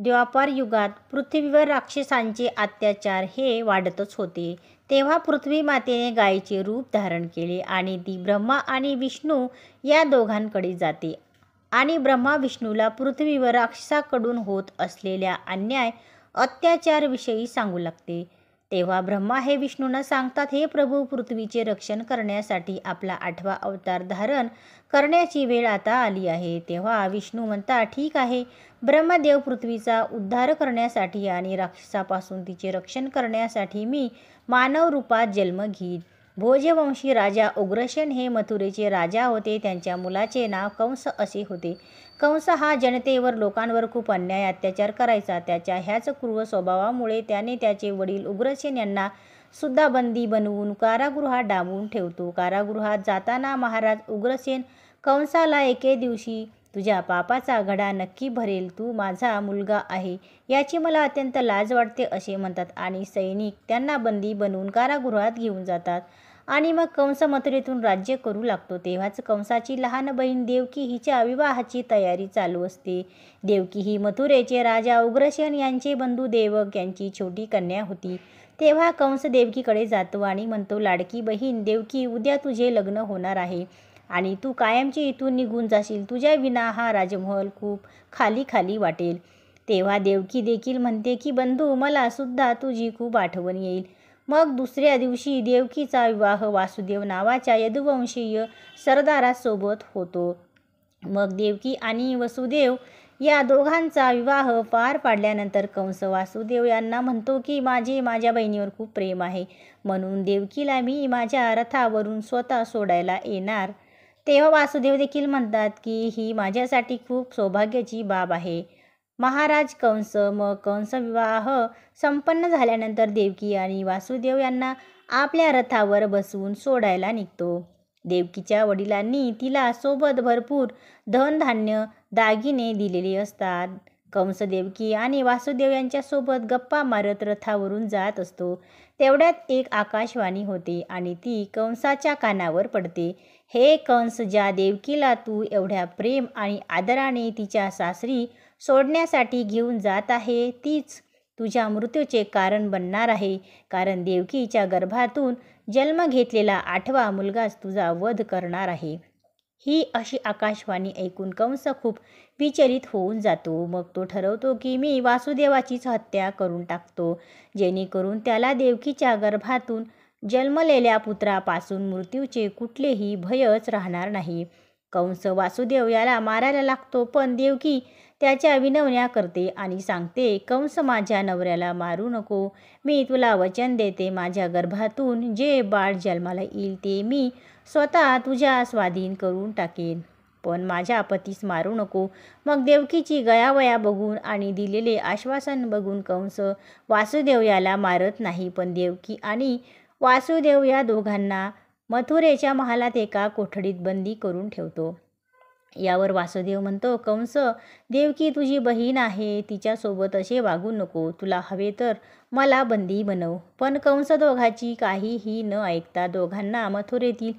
द्वापार युगात पृथ्वीवर राक्षसांचे अत्याचार हे वाढतच होते. तेव्हा पृथ्वी मातेने गायीचे रूप धारण केले आणि ती ब्रह्मा आणि विष्णू या दोघांकडे जाते आणि ब्रह्मा विष्णूला पृथ्वीवर राक्षसाकडून होत असलेल्या अन्याय अत्याचाराविषयी सांगू लागते. तेव्हा ब्रह्मा हे विष्णूंना सांगतात, हे प्रभू, पृथ्वीचे रक्षण करण्यासाठी आपला 8वा अवतार धारण करण्याची वेळ आता आली आहे. तेव्हा विष्णू म्हणतात, ठीक आहे. ब्रह्मदेव, पृथ्वीचा उद्धार करण्यासाठी आणि राक्षसापासून तिचे रक्षण करण्यासाठी मी मानव रूपात जन्म घेईन. भोजवंशी राजा उग्रसेन हे मथुरेचे राजा होते. त्यांच्या मुलाचे नाव कंस असे होते. कंस हा जनतेवर, लोकांवर खूप अन्याय अत्याचार करायचा. त्याच्या ह्याच क्रूर स्वभावामुळे त्याने त्याचे वडील उग्रसेन यांना सुद्धा बंदी बनवून कारागृहात डांबून ठेवतो. कारागृहात जाताना महाराज उग्रसेन कंसाला एके दिवशी, तुझ्या पापाचा घडा नक्की भरेल, तू माझा मुलगा आहे याची मला अत्यंत लाज वाटते असे म्हणतात आणि सैनिक त्यांना बंदी बनवून कारागृहात घेऊन जातात आणि मग कंस मथुरेतून राज्य करू लागतो. तेव्हाच कंसाची लहान बहीण देवकी हिच्या विवाहाची तयारी चालू असते. देवकी ही मथुरेचे राजा उग्रसेन यांचे बंधू देवक यांची छोटी कन्या होती. तेव्हा कंस देवकीकडे जातो आणि म्हणतो, लाडकी बहीण देवकी, उद्या तुझे लग्न होणार आहे आणि तू कायमची इथून निघून जाशील. तुझ्या विना हा राजमहल खूप खाली खाली वाटेल. तेव्हा देवकी देखील म्हणते की बंधू, मला सुद्धा तुझी खूप आठवण येईल. मग दुसऱ्या दिवशी देवकीचा विवाह वासुदेव नावाच्या यदुवंशीय सरदारासोबत होतो. मग देवकी आणि वसुदेव या दोघांचा विवाह पार पाडल्यानंतर कंस वासुदेव यांना म्हणतो की माझ्या बहिणीवर खूप प्रेम आहे, म्हणून देवकीला मी माझ्या रथावरून स्वतः सोडायला येणार. तेव्हा वासुदेव देखील म्हणतात की ही माझ्यासाठी खूप सौभाग्याची बाब आहे. महाराज कंस मग कंस विवाह संपन्न झाल्यानंतर देवकी आणि वासुदेव यांना आपल्या रथावर बसवून सोडायला निघतो. देवकीच्या वडिलांनी तिला सोबत भरपूर धनधान्य, दागिने दिलेले असतात. कंस देवकी आणि वासुदेव यांच्यासोबत गप्पा मारत रथावरून जात असतो. तेवढ्यात एक आकाशवाणी होते आणि ती कंसाच्या कानावर पडते. हे कंस, ज्या देवकीला तू एवढ्या प्रेम आणि आदराने तिच्या सासरी सोडण्यासाठी घेऊन जात आहे, तीच तुझ्या मृत्यूचे कारण बनणार आहे, कारण देवकीच्या गर्भातून जन्म घेतलेला 8वा मुलगाच तुझा वध करणार आहे. ही अशी आकाशवाणी ऐकून कंस खूप विचलित होऊन जातो. मग तो ठरवतो की मी वासुदेवाचीच हत्या करून टाकतो, जेणेकरून त्याला देवकीच्या गर्भातून जन्मलेल्या पुत्रापासून मृत्यूचे कुठलेही भयच राहणार नाही. कंस वासुदेव याला मारायला लागतो, पण देवकी त्याच्या विनवण्या करते आणि सांगते, कंस, माझ्या नवऱ्याला मारू नको. मी तुला वचन देते, माझ्या गर्भातून जे बाळ जन्माला येईल ते मी स्वतः तुझ्या स्वाधीन करून टाकेन, पण माझ्या पतीस मारू नको. मग देवकीची गयावया बघून आणि दिलेले आश्वासन बघून कंस वासुदेव याला मारत नाही, पण देवकी आणि वासुदेव या दोघांना मथुरेच्या महालात एका कोठडीत बंदी करून ठेवतो. यावर वासुदेव म्हणतो, कंस, देवकी तुझी बहीण आहे, तिच्यासोबत असे वागू नको. तुला हवे तर मला बंदी बनव. पण कंस दोघांची काहीही न ऐकता दोघांना मथुरेतील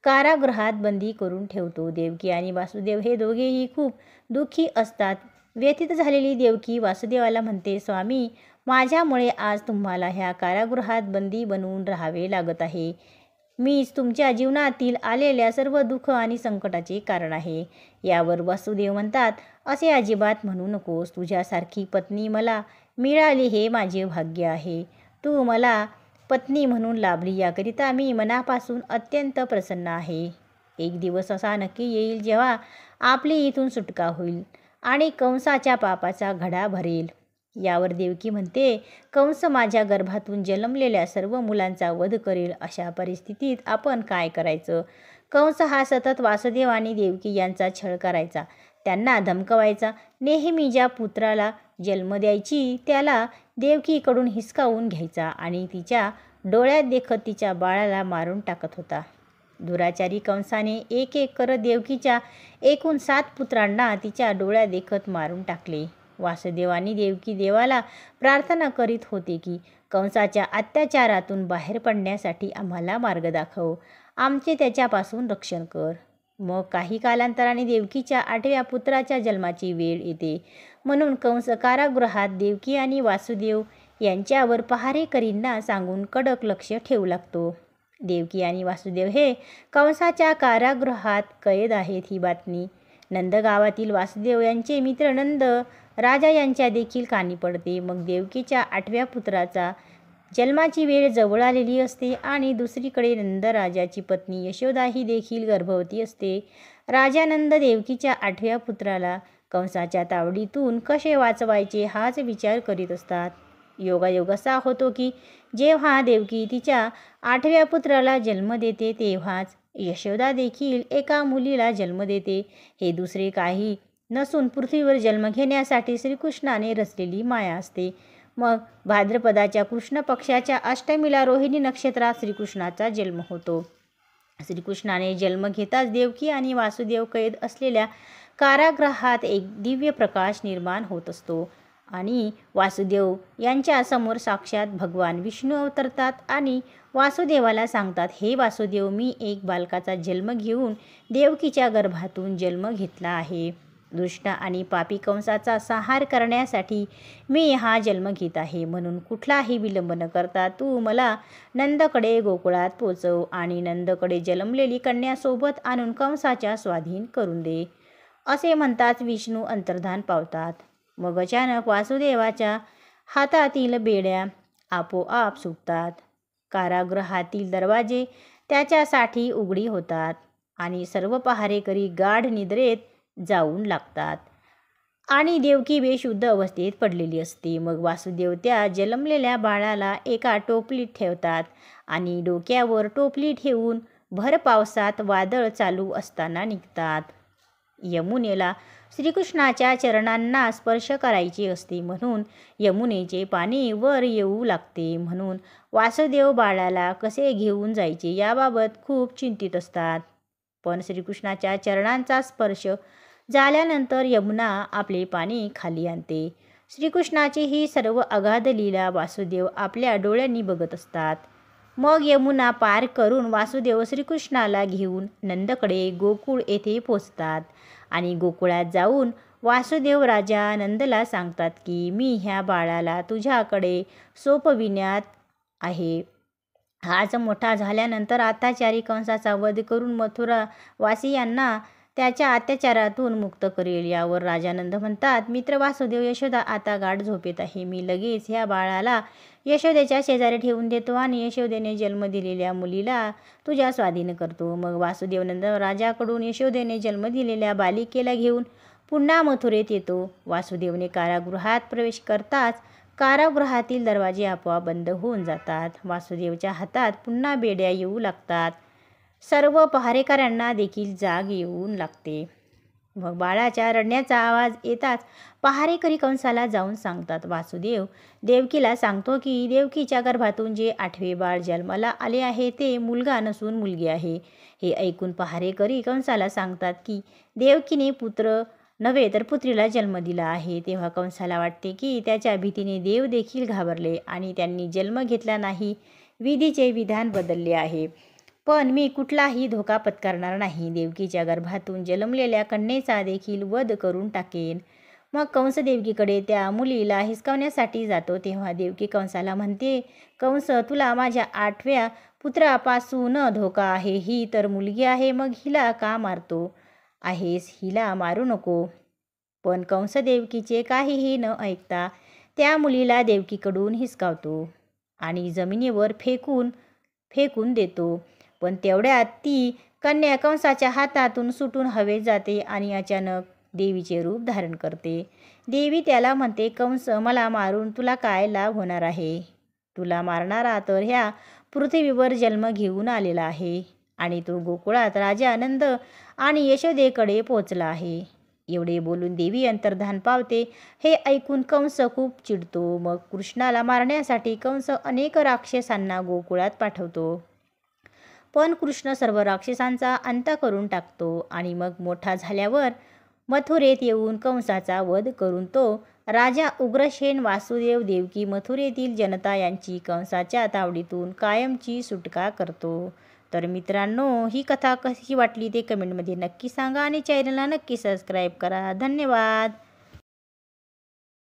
कारागृहात बंदी करून ठेवतो. देवकी आणि वासुदेव हे दोघेही खूप दुःखी असतात. व्यथित झालेली देवकी वासुदेवाला म्हणते, स्वामी, माझ्यामुळे आज तुम्हाला ह्या कारागृहात बंदी बनवून राहावे लागत आहे. मीच तुमच्या जीवनातील आलेल्या सर्व दुःख आणि संकटाचे कारण आहे. यावर वासुदेव म्हणतात, असे अजिबात म्हणू नकोस. तुझ्यासारखी पत्नी मला मिळाली हे माझे भाग्य आहे. तू मला पत्नी म्हणून लाभली, याकरिता मी मनापासून अत्यंत प्रसन्न आहे. एक दिवस असा नक्की येईल जेव्हा आपली इथून सुटका होईल आणि कंसाच्या पापाचा घडा भरेल. यावर देवकी म्हणते, कंस माझ्या गर्भातून जन्मलेल्या सर्व मुलांचा वध करेल. अशा परिस्थितीत आपण काय करायचं? कंस हा सतत वासुदेव आणि देवकी यांचा छळ करायचा, त्यांना धमकवायचा. नेहमी ज्या पुत्राला जन्म द्यायची त्याला देवकीकडून हिसकावून घ्यायचा आणि तिच्या डोळ्यात देखत तिच्या बाळाला मारून टाकत होता. दुराचारी कंसाने एक एक करत देवकीच्या एकूण 7 पुत्रांना तिच्या डोळ्यात देखत मारून टाकले. वासुदेव आणि देवकी देवाला प्रार्थना करीत होते की कंसाच्या अत्याचारातून बाहेर पडण्यासाठी आम्हाला मार्ग दाखव, आमचे त्याच्यापासून रक्षण कर. मग काही कालांतराने देवकीच्या 8व्या पुत्राच्या जन्माची वेळ येते. म्हणून कंस कारागृहात देवकी आणि वासुदेव यांच्यावर पहारेकरींना सांगून कडक लक्ष ठेवू लागतो. देवकी आणि वासुदेव हे कंसाच्या कारागृहात कैद आहेत ही बातमी नंदगावातील वासुदेव यांचे मित्र नंद राजा यांच्या देखील कानी पडते. मग देवकीच्या 8व्या पुत्राचा जन्माची वेळ जवळ आलेली असते आणि दुसरीकडे नंदराजाची पत्नी यशोदा ही देखील गर्भवती असते. राजा नंद देवकीच्या 8व्या पुत्राला कंसाच्या तावडीतून कसे वाचवायचे हाच विचार करीत असतात. योगायोग असा होतो की जेव्हा देवकी तिच्या 8व्या पुत्राला जन्म देते तेव्हाच यशोदा देखील एका मुलीला जन्म देते. हे दुसरे काही नसून पृथ्वीवर जन्म घेण्यासाठी श्रीकृष्णाने रचलेली माया असते. मग भाद्रपदाच्या कृष्ण पक्षाच्या अष्टमीला रोहिणी नक्षत्रात श्रीकृष्णाचा जन्म होतो. श्रीकृष्णाने जन्म घेताच देवकी आणि वासुदेव कैद असलेल्या कारागृहात एक दिव्य प्रकाश निर्माण होत असतो आणि वासुदेव यांच्या समोर साक्षात भगवान विष्णू अवतरतात आणि वासुदेवाला सांगतात, हे वासुदेव, मी एक बालकाचा जन्म घेऊन देवकीच्या गर्भातून जन्म घेतला आहे. दुष्ट आणि पापी कंसाचा संहार करण्यासाठी मी हा जन्म घेत आहे. म्हणून कुठलाही विलंब न करता तू मला नंदकडे गोकुळात पोचव आणि नंदकडे जन्मलेली कन्या सोबत आणून कंसाच्या स्वाधीन करून दे. असे म्हणताच विष्णू अंतर्धान पावतात. मग अचानक वासुदेवाच्या हातातील बेड्या आपोआप सुटतात. कारागृहातील दरवाजे त्याच्यासाठी उघडी होतात आणि सर्व पहारेकरी गाढ निद्रेत जाऊन लागतात आणि देवकी बेशुद्ध अवस्थेत पडलेली असते. मग वासुदेव त्या जन्मलेल्या बाळाला एका टोपलीत ठेवतात आणि डोक्यावर टोपली ठेवून भर पावसात वादळ चालू असताना निघतात. यमुनेला श्रीकृष्णाच्या चरणांना स्पर्श करायचे असते म्हणून यमुनेचे पाणी वर येऊ लागते. म्हणून वासुदेव बाळाला कसे घेऊन जायचे याबाबत खूप चिंतित असतात. पण श्रीकृष्णाच्या चरणांचा स्पर्श झाल्यानंतर यमुना आपले पाणी खाली आणते. श्रीकृष्णाची ही सर्व अगाध लीला वासुदेव आपल्या डोळ्यांनी बघत असतात. मग यमुना पार करून वासुदेव श्रीकृष्णाला घेऊन नंदकडे गोकुळ येथे पोचतात आणि गोकुळात जाऊन वासुदेव राजा नंदला सांगतात की मी ह्या बाळाला तुझ्याकडे सोपविण्यात आहे. आज मोठा झाल्यानंतर अत्याचारी कंसाचा वध करून मथुरा वासियांना त्याच्या अत्याचारातून मुक्त करेल. यावर राजानंद म्हणतात, मित्र वासुदेव, यशोदा आता गाढ झोपेत आहे. मी लगेच ह्या बाळाला यशोदेच्या शेजारी ठेवून देतो आणि यशोदेने जन्म दिलेल्या मुलीला तुझ्या स्वाधीन करतो. मग वासुदेव नंद राजाकडून यशोदेने जन्म दिलेल्या बालिकेला घेऊन पुन्हा मथुरेत येतो. वासुदेवने कारागृहात प्रवेश करताच कारागृहातील दरवाजे आपोआप बंद होऊन जातात. वासुदेवच्या हातात पुन्हा बेड्या येऊ लागतात. सर्व पहारेकऱ्यांना देखील जाग येऊन लागते. मग बाळाच्या रडण्याचा आवाज येताच पहारेकरी कंसाला जाऊन सांगतात. वासुदेव देवकीला सांगतो की देवकीच्या गर्भातून जे 8वे बाळ जन्माला आले आहे ते मुलगा नसून मुलगी आहे. हे ऐकून पहारेकरी कंसाला सांगतात की देवकीने पुत्र नव्हे तर पुत्रीला जन्म दिला आहे. तेव्हा कंसाला वाटते की त्याच्या भीतीने देव देखील घाबरले आणि त्यांनी जन्म घेतला नाही, विधीचे विधान बदलले आहे. पण मी कुठलाही धोका पत्करणार नाही. देवकीच्या गर्भातून जन्मलेल्या कन्येचा देखील वध करून टाकेन. मग कंस देवकीकडे त्या मुलीला हिसकावण्यासाठी जातो. तेव्हा देवकी कंसाला म्हणते, कंस, तुला माझ्या 8व्या पुत्रापासून धोका आहे. ही तर मुलगी आहे, मग हिला का मारतो आहेस? हिला मारू नको. पण कंस देवकीचे काहीही न ऐकता त्या मुलीला देवकीकडून हिसकावतो आणि जमिनीवर फेकून देतो. पण तेवढ्यात ती कन्या कंसाच्या हातातून सुटून हवेत जाते आणि अचानक देवीचे रूप धारण करते. देवी त्याला म्हणते, कंस, मला मारून तुला काय लाभ होणार आहे? तुला मारणारा तर ह्या पृथ्वीवर जन्म घेऊन आलेला आहे आणि तो गोकुळात राजा नंद आणि यशोदेकडे पोचला आहे. एवढे बोलून देवी अंतर्धान पावते. हे ऐकून कंस खूप चिडतो. मग कृष्णाला मारण्यासाठी कंस अनेक राक्षसांना गोकुळात पाठवतो. पण कृष्ण सर्व राक्षसांचा अंत करून टाकतो आणि मग मोठा झाल्यावर मथुरेत येऊन कंसाचा वध करून तो राजा उग्रसेन, वासुदेव, देवकी, मथुरेतील जनता यांची कंसाच्या तावडीतून कायमची सुटका करतो. तर मित्रांनो, ही कथा कशी वाटली ते कमेंटमध्ये नक्की सांगा आणि चॅनलला नक्की सबस्क्राईब करा. धन्यवाद.